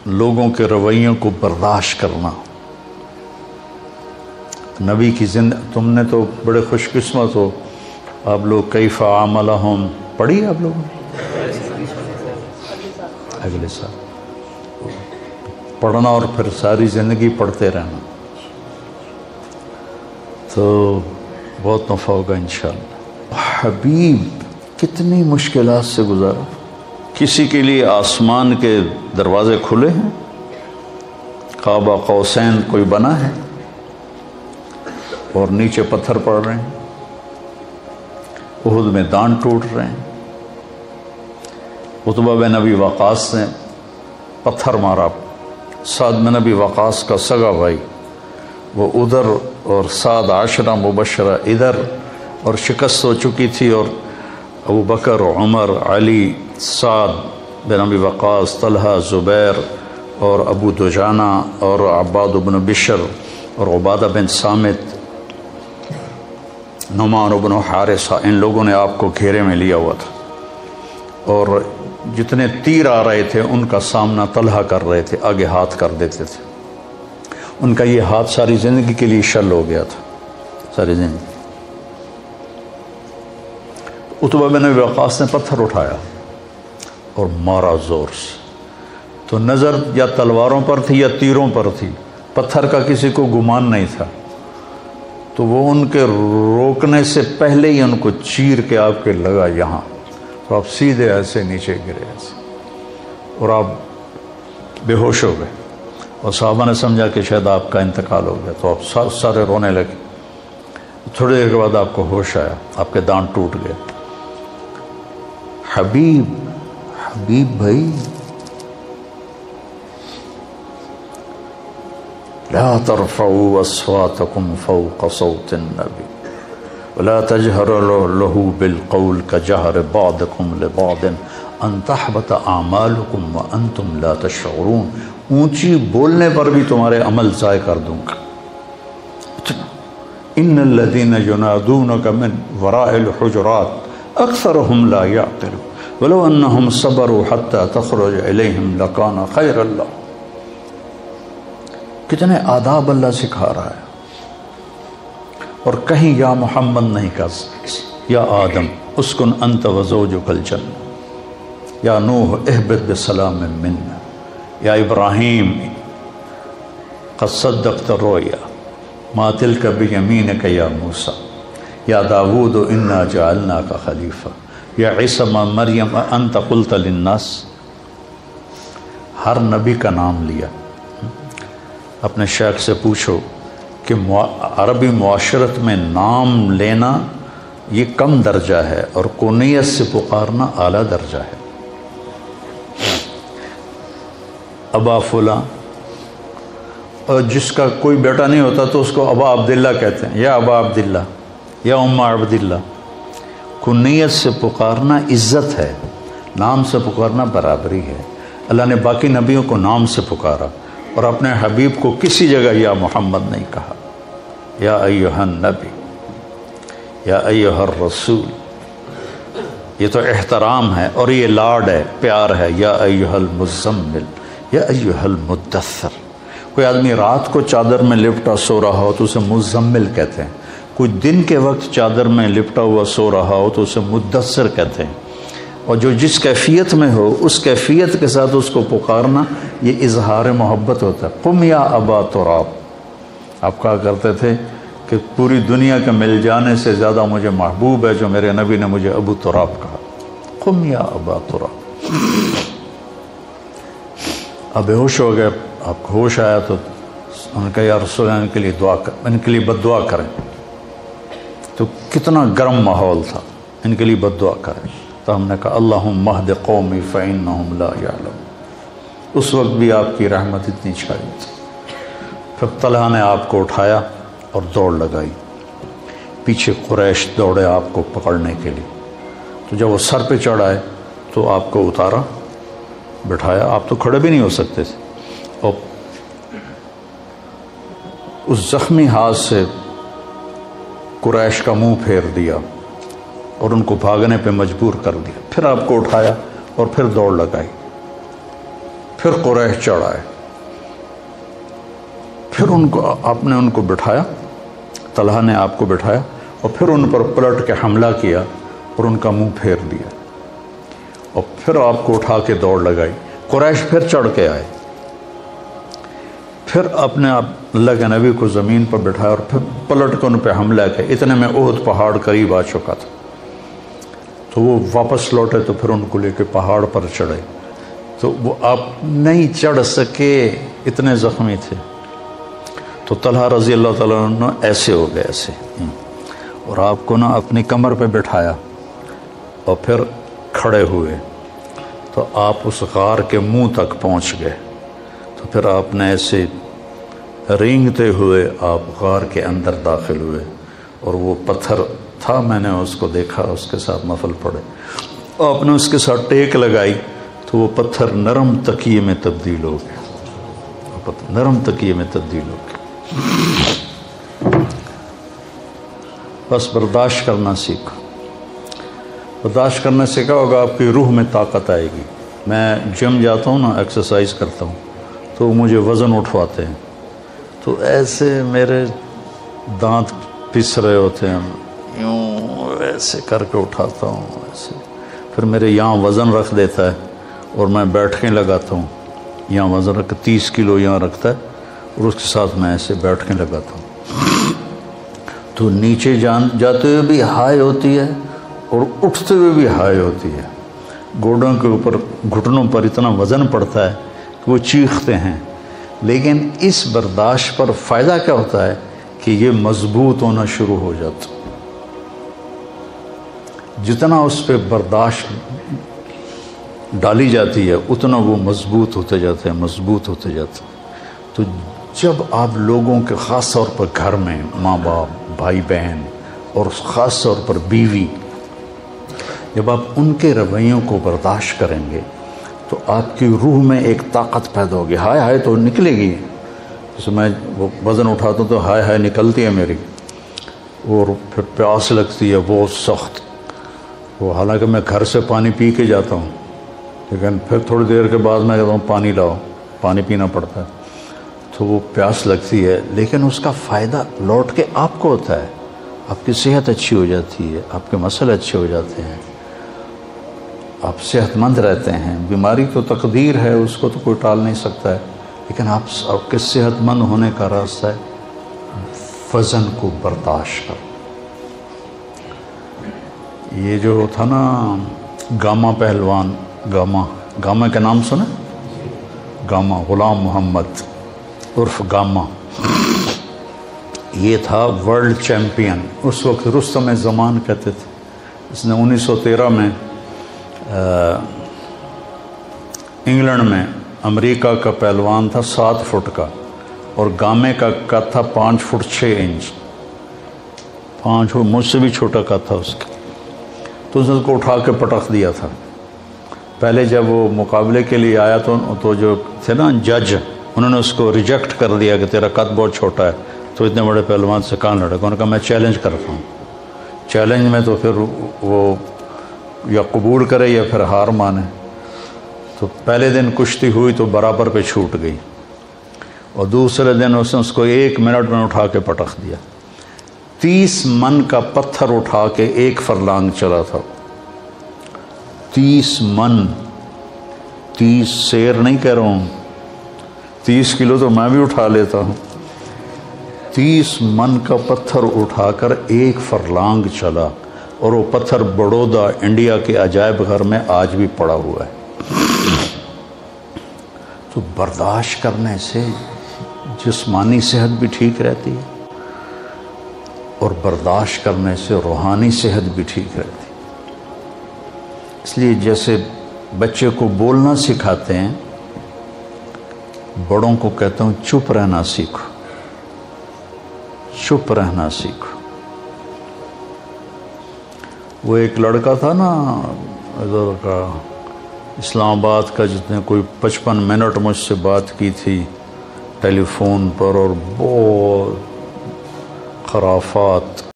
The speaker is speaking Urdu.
لوگوں کے رویوں کو برداشت کرنا. نبی کی تم نے تو بڑے خوش قسمت ہو آپ لوگ. کیف عاملہم پڑھی آپ لوگوں نے اگلے سال پڑھنا اور پھر ساری زندگی پڑھتے رہنا تو بہت نفع ہوگا انشاءاللہ. حبیب کتنی مشکلات سے گزارا. کسی کے لیے آسمان کے دروازے کھلے ہیں, قاب قوسین کوئی بنا ہے اور نیچے پتھر پڑ رہے ہیں, احد میں دان ٹوٹ رہے ہیں. عتبہ بن ابی وقاص نے پتھر مارا. سعد بن ابی وقاص کا سگا بھائی وہ ادھر اور سعد عشرہ مبشرہ ادھر, اور شکست ہو چکی تھی. اور ابو بکر, عمر, علی, سعد بن ابی وقاص, طلحہ, زبیر اور ابو دجانہ اور عباد بن بشر اور عبادہ بن صامت, نعمان بن حارثہ, ان لوگوں نے آپ کو گھیرے میں لیا ہوا تھا. اور جتنے تیر آ رہے تھے ان کا سامنا طلحہ کر رہے تھے, آگے ہاتھ کر دیتے تھے. ان کا یہ ہاتھ ساری زندگی کے لیے شل ہو گیا تھا, ساری زندگی. عتبہ بن ابی وقاص نے پتھر اٹھایا اور مارا زور سے. تو نظر یا تلواروں پر تھی یا تیروں پر تھی, پتھر کا کسی کو گمان نہیں تھا. تو وہ ان کے روکنے سے پہلے ہی ان کو چیر کے آپ کے لگا یہاں, تو آپ سیدھے ایسے نیچے گرے ایسے, اور آپ بے ہوش ہو گئے. اور صحابہ نے سمجھا کہ شاید آپ کا انتقال ہو گیا, تو آپ سارے رونے لگے. تھوڑی دیر کے بعد آپ کو ہوش آیا, آپ کے دانت ٹوٹ گئے. حبیب بھائی, لا ترفعوا اصواتكم فوق صوت النبي ولا تجهروا له بالقول كجهر بعضكم لبعض ان تحبط اعمالكم وانتم لا تشعرون. اونچی بولنے پر بھی تمہارے عمل ضائع کر دوں گا. ان الذين ينادونك من وراء الحجرات اکثرهم لا يعقلون ولو انهم صبروا حتى تخرج اليهم لكان خيرا لهم. کتنے آداب اللہ سکھا رہا ہے. اور کہیں یا محمد نہیں کہا, یا آدم اسکن انت وزوجک الجنہ, یا نوح اہبط بسلام منا, یا ابراہیم قد صدقت الرؤیا ما تلک بیمینک یا موسیٰ, یا داود انا جعلناک خلیفہ, یا عیسی مریم انت قلت للناس. ہر نبی کا نام لیا. اپنے شیخ سے پوچھو کہ عربی معاشرت میں نام لینا یہ کم درجہ ہے اور کنیت سے پکارنا اعلیٰ درجہ ہے. ابا فلاں, اور جس کا کوئی بیٹا نہیں ہوتا تو اس کو ابا عبداللہ کہتے ہیں, یا ابا عبداللہ, یا اما عبداللہ. کنیت سے پکارنا عزت ہے, نام سے پکارنا برابری ہے. اللہ نے باقی نبیوں کو نام سے پکارا اور اپنے حبیب کو کسی جگہ یا محمد نہیں کہا. یا ایھا النبی, یا ایھا الرسول, یہ تو احترام ہے اور یہ لاڈ ہے, پیار ہے. یا ایھا المزمل, یا ایھا المدثر. کوئی آدمی رات کو چادر میں لپٹا سو رہا ہو تو اسے مزمل کہتے ہیں. کوئی دن کے وقت چادر میں لپٹا ہوا سو رہا ہو تو اسے مدثر کہتے ہیں. اور جو جس کیفیت میں ہو اس کیفیت کے ساتھ اس کو پکارنا یہ اظہار محبت ہوتا ہے. قم یا ابا تراب. آپ کہا کرتے تھے کہ پوری دنیا کے مل جانے سے زیادہ مجھے محبوب ہے جو میرے نبی نے مجھے ابو تراب کہا. قم یا ابا تراب. اب بے ہوش ہو گئے, آپ کو ہوش آیا تو انہوں نے کہا یا رسول اللہ, ان کے لیے دعا کر, ان کے لیے بد دعا کریں. تو کتنا گرم ماحول تھا, ان کے لیے بد دعا کریں. تو ہم نے کہا اللہم اہد قومی فإنہم لا یعلمون. اس وقت بھی آپ کی رحمت اتنی چھائی تھی. پھر طلحہ نے آپ کو اٹھایا اور دوڑ لگائی. پیچھے قریش دوڑے آپ کو پکڑنے کے لیے. تو جب وہ سر پہ چڑھ آئے تو آپ کو اتارا, بٹھایا. آپ تو کھڑے بھی نہیں ہو سکتے تھے. اور اس زخمی ہاتھ سے قریش کا منہ پھیر دیا اور ان کو بھاگنے پہ مجبور کر دیا. پھر آپ کو اٹھایا اور پھر دوڑ لگائی. پھر قریش چڑھ آئے، پھر آپ نے ان کو بٹھایا، طلحہ نے آپ کو بٹھایا اور پھر ان پر پلٹ کے حملہ کیا اور ان کا منہ پھیر دیا، اور پھر آپ کو اٹھا کے دوڑ لگائی۔ قریش پھر چڑھ کے آئے، پھر اپنے اللہ کے نبی کو زمین پر بٹھایا اور پھر پلٹ کے ان پہ حملہ کیا۔ اتنے میں احد پہاڑ قریب آ چکا تھا، تو وہ واپس لوٹے تو پھر ان کو لے کے پہاڑ پر چڑھے، تو وہ آپ نہیں چڑھ سکے، اتنے زخمی تھے۔ تو طلحہ رضی اللہ تعالیٰ عنہ ایسے ہو گئے، ایسے، اور آپ کو نا اپنی کمر پہ بٹھایا اور پھر کھڑے ہوئے، تو آپ اس غار کے منہ تک پہنچ گئے، تو پھر آپ نے ایسے رینگتے ہوئے آپ غار کے اندر داخل ہوئے، اور وہ پتھر تھا، میں نے اس کو دیکھا، اس کے ساتھ نفل پڑھے، آپ نے اس کے ساتھ ٹیک لگائی تو وہ پتھر نرم تکیے میں تبدیل ہو گیا، نرم تکیے میں تبدیل ہو گیا۔ بس برداشت کرنا سیکھو، برداشت کرنے سے کیا ہوگا، آپ کی روح میں طاقت آئے گی۔ میں جم جاتا ہوں نا، ایکسرسائز کرتا ہوں، تو مجھے وزن اٹھواتے ہیں، تو ایسے میرے دانت پس رہے ہوتے ہیں، یوں ایسے کر کے اٹھاتا ہوں، ایسے پھر میرے یہاں وزن رکھ دیتا ہے اور میں بیٹھنے لگاتا ہوں، یہاں وزن رکھ 30 کلو یہاں رکھتا ہے اور اس کے ساتھ میں ایسے بیٹھنے لگاتا ہوں، تو نیچے جاتے ہوئے بھی ہائی ہوتی ہے اور اٹھتے ہوئے بھی ہائی ہوتی ہے، گوڑوں کے اوپر گھٹنوں پر اتنا وزن پڑتا ہے کہ وہ چیختے ہیں، لیکن اس برداشت پر فائدہ کیا ہوتا ہے کہ یہ مضبوط ہونا شروع ہو جاتا، جتنا اس پہ برداشت ڈالی جاتی ہے اتنا وہ مضبوط ہوتے جاتے ہیں، مضبوط ہوتے جاتے ہیں۔ تو جب آپ لوگوں کے خاص طور پر گھر میں ماں باپ، بھائی بہن اور خاص طور پر بیوی، جب آپ ان کے رویوں کو برداشت کریں گے تو آپ کی روح میں ایک طاقت پیدا ہوگی، ہائے ہائے تو نکلے گی، جیسے میں وہ وزن اٹھاتا ہوں تو ہائے ہائے نکلتی ہے میری، اور پھر پیاس لگتی ہے بہت سخت، وہ حالانکہ میں گھر سے پانی پی کے جاتا ہوں، لیکن پھر تھوڑی دیر کے بعد میں کہتا ہوں پانی لاؤ، پانی پینا پڑتا ہے، تو وہ پیاس لگتی ہے، لیکن اس کا فائدہ لوٹ کے آپ کو ہوتا ہے، آپ کی صحت اچھی ہو جاتی ہے، آپ کے مسئلے اچھے ہو جاتے ہیں، آپ صحت مند رہتے ہیں۔ بیماری تو تقدیر ہے، اس کو تو کوئی ٹال نہیں سکتا ہے، لیکن آپ کے صحت مند ہونے کا راستہ ہے وزن کو برداشت کرو۔ یہ جو تھا نا گاما پہلوان، گاما کا نام سنا؟ گاما غلام محمد عرف گاما، یہ تھا ورلڈ چیمپئن، اس وقت رستم زمان کہتے تھے۔ اس نے 1913 میں انگلینڈ میں، امریکہ کا پہلوان تھا 7 فٹ کا، اور گامے کا قد تھا 5 فٹ 6 انچ، 5 فٹ، مجھ سے بھی چھوٹا قد تھا اس کا، تو اس نے اس کو اٹھا کے پٹخ دیا تھا۔ پہلے جب وہ مقابلے کے لیے آیا تو جو تھے نا جج، انہوں نے اس کو ریجیکٹ کر دیا کہ تیرا قد بہت چھوٹا ہے، تو اتنے بڑے پہلوان سے کہاں لڑے گا؟ انہوں نے کہا میں چیلنج کرتا ہوں، چیلنج میں تو پھر وہ یا قبول کرے یا پھر ہار مانے۔ تو پہلے دن کشتی ہوئی تو برابر پہ چھوٹ گئی، اور دوسرے دن اس نے اس کو 1 منٹ میں اٹھا کے پٹخ دیا، 30 من کا پتھر اٹھا کے 1 فرلانگ چلا تھا، 30 من، 30 سیر نہیں کہہ رہا ہوں، 30 کلو تو میں بھی اٹھا لیتا ہوں، 30 من کا پتھر اٹھا کر 1 فرلانگ چلا، اور وہ پتھر بڑودہ انڈیا کے عجائب گھر میں آج بھی پڑا ہوا ہے۔ تو برداشت کرنے سے جسمانی صحت بھی ٹھیک رہتی ہے، اور برداشت کرنے سے روحانی صحت بھی ٹھیک رہتی ہے۔ اس لیے جیسے بچے کو بولنا سکھاتے ہیں، بڑوں کو کہتا ہوں چپ رہنا سیکھو، چپ رہنا سیکھو۔ وہ ایک لڑکا تھا نا ادھر کا، اسلام آباد کا، جس نے کوئی 55 منٹ مجھ سے بات کی تھی ٹیلی فون پر، اور بہت خرافات